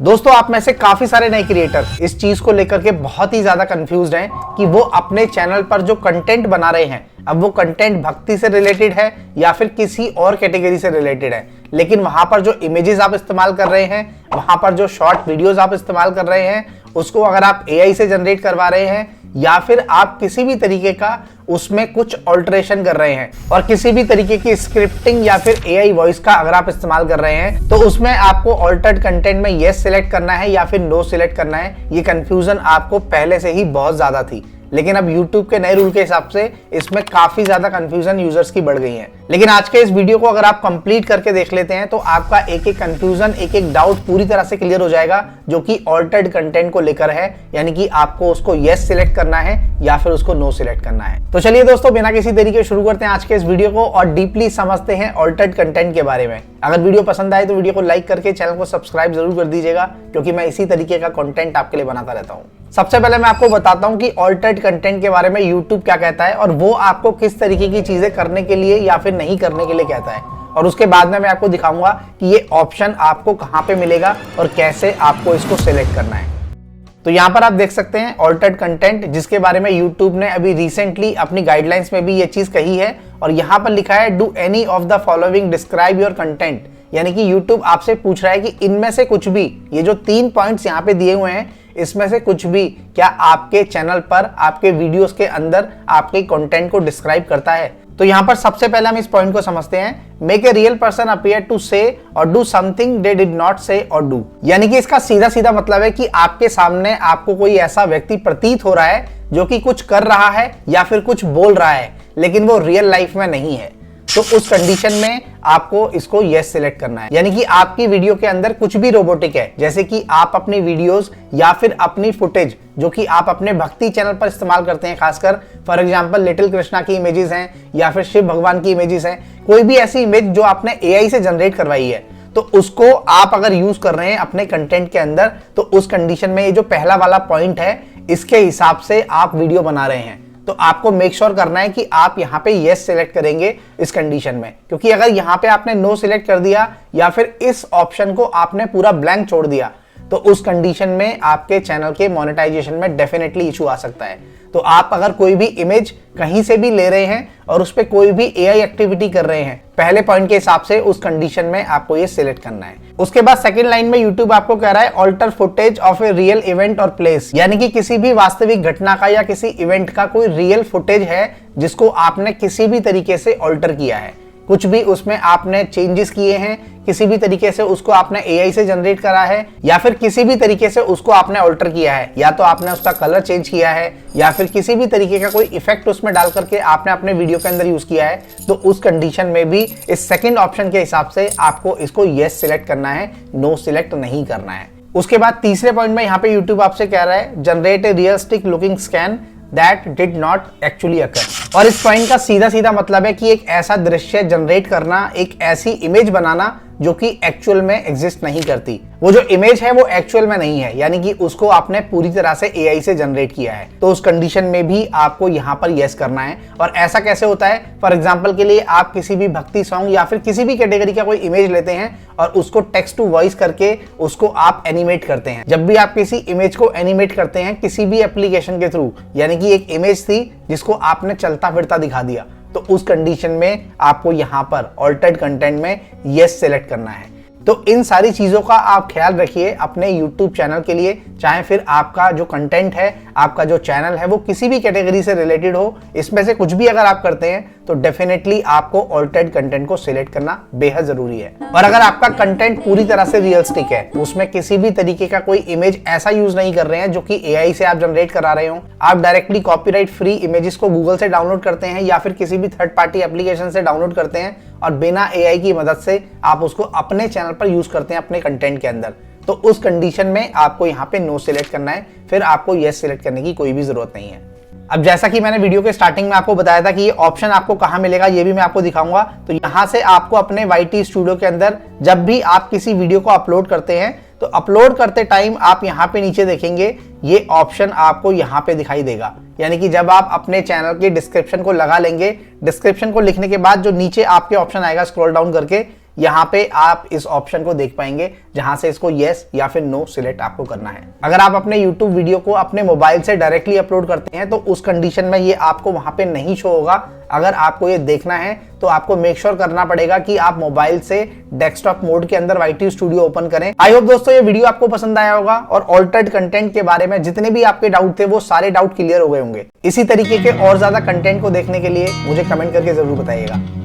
दोस्तों, आप में से काफी सारे नए क्रिएटर इस चीज को लेकर के बहुत ही ज्यादा कंफ्यूज्ड हैं कि वो अपने चैनल पर जो कंटेंट बना रहे हैं, अब वो कंटेंट भक्ति से रिलेटेड है या फिर किसी और कैटेगरी से रिलेटेड है। लेकिन वहां पर जो इमेजेस आप इस्तेमाल कर रहे हैं, वहां पर जो शॉर्ट वीडियोस आप इस्तेमाल कर रहे हैं, उसको अगर आप एआई से जनरेट करवा रहे हैं या फिर आप किसी भी तरीके का उसमें कुछ ऑल्टरेशन कर रहे हैं और किसी भी तरीके की स्क्रिप्टिंग या फिर एआई वॉइस का अगर आप इस्तेमाल कर रहे हैं, तो उसमें आपको ऑल्टर्ड कंटेंट में यस सिलेक्ट करना है या फिर नो सिलेक्ट करना है। ये कंफ्यूजन आपको पहले से ही बहुत ज्यादा थी, लेकिन अब YouTube के नए रूल के हिसाब से इसमें काफी ज्यादा कंफ्यूजन यूजर्स की बढ़ गई है। लेकिन आज के इस वीडियो को अगर आप कंप्लीट करके देख लेते हैं तो आपका एक एक कंफ्यूजन, एक एक डाउट पूरी तरह से क्लियर हो जाएगा, जो कि ऑल्टर्ड कंटेंट को लेकर है। यानी कि आपको उसको यस सिलेक्ट करना है या फिर उसको नो सिलेक्ट करना है। तो चलिए दोस्तों, बिना किसी देरी के शुरू करते हैं आज के इस वीडियो को और डीपली समझते हैं ऑल्टर्ड कंटेंट के बारे में। अगर वीडियो पसंद आए तो वीडियो को लाइक करके चैनल को सब्सक्राइब जरूर कर दीजिएगा, क्योंकि मैं इसी तरीके का कंटेंट आपके लिए बनाता रहता हूँ। सबसे पहले मैं आपको बताता हूँ कि ऑल्टर्ड कंटेंट के बारे में YouTube क्या कहता है और वो आपको किस तरीके की चीजें करने के लिए या फिर नहीं करने के लिए कहता है। और उसके बाद में मैं आपको दिखाऊंगा कि ये ऑप्शन आपको कहाँ पे मिलेगा और कैसे आपको इसको सिलेक्ट करना है। तो यहाँ पर आप देख सकते हैं ऑल्टर्ड कंटेंट, जिसके बारे में YouTube ने अभी रिसेंटली अपनी गाइडलाइंस में भी ये चीज कही है। और यहाँ पर लिखा है do any of the following describe your content. यानी कि YouTube आपसे पूछ रहा है कि इनमें से कुछ भी, ये जो 3 पॉइंट्स यहाँ पे दिए हुए हैं, इसमें से कुछ भी क्या आपके चैनल पर, आपके वीडियोस के अंदर आपके कंटेंट को डिस्क्राइब करता है। तो यहाँ पर सबसे पहले हम इस पॉइंट को समझते हैं। Make a real person appear to say और do something they did not say और डू। यानी कि इसका सीधा सीधा मतलब है कि आपके सामने आपको कोई ऐसा व्यक्ति प्रतीत हो रहा है जो कि कुछ कर रहा है या फिर कुछ बोल रहा है, लेकिन वो रियल लाइफ में नहीं है। तो उस कंडीशन में आपको इसको यस सिलेक्ट करना है। यानी कि आपकी वीडियो के अंदर कुछ भी रोबोटिक है, जैसे कि आप अपनी वीडियोस या फिर अपनी फुटेज जो कि आप अपने भक्ति चैनल पर इस्तेमाल करते हैं, खासकर फॉर एग्जांपल लिटिल कृष्णा की इमेजेस हैं या फिर शिव भगवान की इमेजेस हैं, कोई भी ऐसी इमेज जो आपने एआई से जनरेट करवाई है, तो उसको आप अगर यूज कर रहे हैं अपने कंटेंट के अंदर, तो उस कंडीशन में ये जो पहला वाला पॉइंट है, इसके हिसाब से आप वीडियो बना रहे हैं। तो आपको मेक श्योर करना है कि आप यहाँ पे यस सिलेक्ट करेंगे इस कंडीशन में, क्योंकि अगर यहाँ पे आपने नो सिलेक्ट कर दिया या फिर इस ऑप्शन को आपने पूरा ब्लैंक छोड़ दिया, तो उस कंडीशन में आपके चैनल के मोनेटाइजेशन में डेफिनेटली इशू आ सकता है। तो आप अगर कोई भी इमेज कहीं से भी ले रहे हैं और उस पर कोई भी एआई एक्टिविटी कर रहे हैं, पहले पॉइंट के हिसाब से उस कंडीशन में आपको ये सिलेक्ट करना है। उसके बाद सेकंड लाइन में YouTube आपको कह रहा है alter footage of a real event और प्लेस। यानी कि किसी भी वास्तविक घटना का या किसी इवेंट का कोई रियल फुटेज है जिसको आपने किसी भी तरीके से ऑल्टर किया है, कुछ भी उसमें आपने चेंजेस किए हैं, किसी भी तरीके से उसको आपने एआई से जनरेट करा है या फिर किसी भी तरीके से उसको आपने ऑल्टर किया है, या तो आपने उसका कलर चेंज किया है या फिर किसी भी तरीके का कोई इफेक्ट उसमें डाल करके आपने अपने वीडियो के अंदर यूज किया है, तो उस कंडीशन में भी इस सेकंड ऑप्शन के हिसाब से आपको इसको यस सिलेक्ट करना है, नो सिलेक्ट नहीं करना है। उसके बाद तीसरे पॉइंट में यहाँ पे YouTube आपसे कह रहा है generate a realistic looking scan that did not actually occur. और इस पॉइंट का सीधा सीधा मतलब है कि एक ऐसा दृश्य जनरेट करना, एक ऐसी इमेज बनाना जो कि एक्चुअल में एग्जिस्ट नहीं करती। वो जो इमेज है वो एक्चुअल में नहीं है, यानी कि उसको आपने पूरी तरह से एआई से जनरेट किया है। तो उस कंडीशन में भी आपको यहाँ पर यस करना है। और ऐसा कैसे होता है, फॉर एग्जांपल के लिए आप किसी भी भक्ति सॉन्ग या फिर किसी भी कैटेगरी का कोई इमेज लेते हैं और उसको टेक्स्ट टू वॉइस करके उसको आप एनिमेट करते हैं। जब भी आप किसी इमेज को एनिमेट करते हैं किसी भी एप्लीकेशन के थ्रू, यानी कि एक इमेज थी जिसको आपने चलता फिरता दिखा दिया, तो उस कंडीशन में आपको यहां पर ऑल्टर्ड कंटेंट में यस सिलेक्ट करना है। तो इन सारी चीजों का आप ख्याल रखिए अपने YouTube चैनल के लिए, चाहे फिर आपका जो कंटेंट है, आपका जो चैनल है वो किसी भी कैटेगरी से रिलेटेड हो, इसमें से कुछ भी अगर आप करते हैं तो डेफिनेटली आपको ऑल्टर्ड कंटेंट को सिलेक्ट करना बेहद जरूरी है। और अगर आपका कंटेंट पूरी तरह से रियलिस्टिक है, उसमें किसी भी तरीके का कोई इमेज ऐसा यूज नहीं कर रहे हैं जो कि एआई से आप जनरेट करा रहे हो, आप डायरेक्टली कॉपीराइट फ्री इमेजेस को गूगल से डाउनलोड करते हैं या फिर किसी भी थर्ड पार्टी एप्लीकेशन से डाउनलोड करते हैं और बिना एआई की मदद से आप उसको अपने चैनल पर यूज करते हैं अपने कंटेंट के अंदर, तो उस कंडीशन में आपको यहाँ पे नो सिलेक्ट करना है, फिर आपको यस सिलेक्ट करने की कोई भी जरूरत नहीं है। अब जैसा कि मैंने वीडियो के स्टार्टिंग में आपको बताया था कि ये ऑप्शन आपको कहाँ मिलेगा, ये भी मैं आपको दिखाऊंगा। तो यहाँ से आपको अपने YT स्टूडियो के अंदर जब भी आप किसी वीडियो को अपलोड करते हैं, तो अपलोड करते टाइम आप यहाँ पे नीचे देखेंगे ये ऑप्शन आपको यहाँ पे दिखाई देगा। यानी कि जब आप अपने चैनल के डिस्क्रिप्शन को लगा लेंगे, डिस्क्रिप्शन को लिखने के बाद जो नीचे आपके ऑप्शन आएगा स्क्रॉल डाउन करके, यहाँ पे आप इस ऑप्शन को देख पाएंगे जहां से इसको यस या फिर नो सिलेक्ट आपको करना है। अगर आप अपने यूट्यूब वीडियो को अपने मोबाइल से डायरेक्टली अपलोड करते हैं तो उस कंडीशन में ये आपको वहां पे नहीं शो होगा। अगर आपको ये देखना है तो आपको मेक श्योर करना पड़ेगा कि आप मोबाइल से डेस्कटॉप मोड के अंदर YT स्टूडियो ओपन करें। आई होप दोस्तों ये वीडियो आपको पसंद आया होगा और ऑल्टर्ड कंटेंट के बारे में जितने भी आपके डाउट थे वो सारे डाउट क्लियर हो गए होंगे। इसी तरीके के और ज्यादा कंटेंट को देखने के लिए मुझे कमेंट करके जरूर बताइएगा।